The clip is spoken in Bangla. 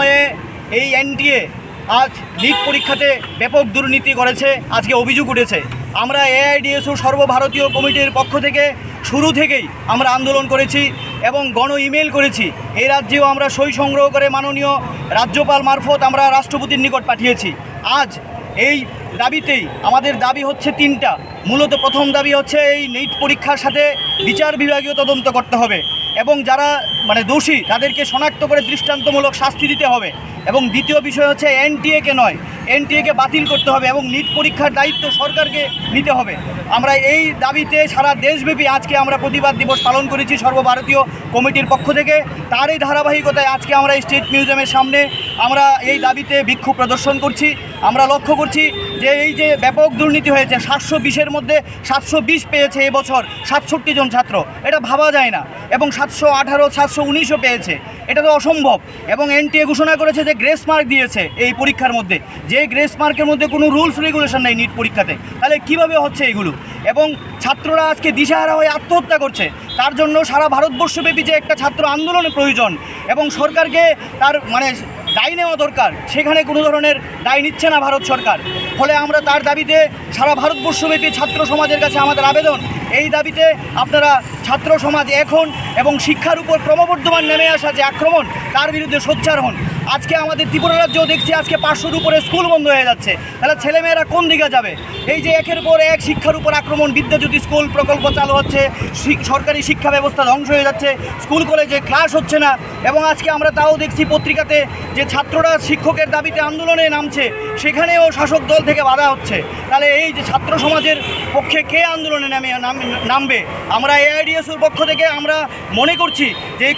সময়ে এই এনটিএ আজ লিগ পরীক্ষাতে ব্যাপক দুর্নীতি করেছে, আজকে অভিযোগ উঠেছে। আমরা এআইডিএসও সর্বভারতীয় কমিটির পক্ষ থেকে শুরু থেকেই আমরা আন্দোলন করেছি এবং গণ ইমেল করেছি। এই রাজ্যেও আমরা সই সংগ্রহ করে মাননীয় রাজ্যপাল মারফত আমরা রাষ্ট্রপতির নিকট পাঠিয়েছি। আজ এই দাবিতেই আমাদের দাবি হচ্ছে তিনটা। মূলত প্রথম দাবি হচ্ছে এই নিট পরীক্ষার সাথে বিচার বিভাগীয় তদন্ত করতে হবে এবং যারা দোষী তাদেরকে শনাক্ত করে দৃষ্টান্তমূলক শাস্তি দিতে হবে। এবং দ্বিতীয় বিষয় হচ্ছে এনটিএকে নয়, এনটিএকে বাতিল করতে হবে এবং নিট পরীক্ষার দায়িত্ব সরকারকে নিতে হবে। আমরা এই দাবিতে সারা দেশব্যাপী আজকে আমরা প্রতিবাদ দিবস পালন করেছি সর্বভারতীয় কমিটির পক্ষ থেকে। তার এই ধারাবাহিকতায় আজকে আমরা স্টেট মিউজিয়ামের সামনে আমরা এই দাবিতে বিক্ষোভ প্রদর্শন করছি। আমরা লক্ষ্য করছি যে এই যে ব্যাপক দুর্নীতি হয়েছে, 720-এর মধ্যে 720 পেয়েছে এবছর 67 জন ছাত্র, এটা ভাবা যায় না। এবং 718, 719ও পেয়েছে, এটা তো অসম্ভব। এবং এনটিএ ঘোষণা করেছে যে গ্রেস মার্ক দিয়েছে এই পরীক্ষার মধ্যে, যে গ্রেস মার্কের মধ্যে কোনো রুলস রেগুলেশন নেই নিট পরীক্ষাতে। তাহলে কিভাবে হচ্ছে এগুলো? এবং ছাত্ররা আজকে দিশাহারা হয়ে আত্মহত্যা করছে। তার জন্য সারা ভারতবর্ষব্যাপী যে একটা ছাত্র আন্দোলনের প্রয়োজন এবং সরকারকে তার দায় নেওয়া দরকার, সেখানে কোনো ধরনের দায় নিচ্ছে না ভারত সরকার। ফলে আমরা তার দাবিতে সারা ভারতবর্ষব্যাপী ছাত্র সমাজের কাছে আমাদের আবেদন, এই দাবিতে আপনারা ছাত্র সমাজ এখন এবং শিক্ষার উপর ক্রমবর্ধমান নেমে আসা যে আক্রমণ, তার বিরুদ্ধে সোচ্চার হন। আজকে আমাদের ত্রিপুরা রাজ্যেও দেখছি আজকে 500-র উপরে স্কুল বন্ধ হয়ে যাচ্ছে। তাহলে ছেলেমেয়েরা কোন দিকে যাবে? এই যে একের পর এক শিক্ষার উপর আক্রমণ, বিদ্যাজ্যোতি স্কুল প্রকল্প চালু হচ্ছে, সরকারি শিক্ষা ব্যবস্থা ধ্বংস হয়ে যাচ্ছে, স্কুল কলেজে ক্লাস হচ্ছে না। এবং আজকে আমরা তাও দেখছি পত্রিকাতে যে ছাত্ররা শিক্ষকের দাবিতে আন্দোলনে নামছে, সেখানেও শাসক দল থেকে বাধা হচ্ছে। তাহলে এই যে ছাত্র সমাজের পক্ষে কে আন্দোলনে নামবে? আমরা এআইডিএসের পক্ষ থেকে আমরা মনে করছি যে এই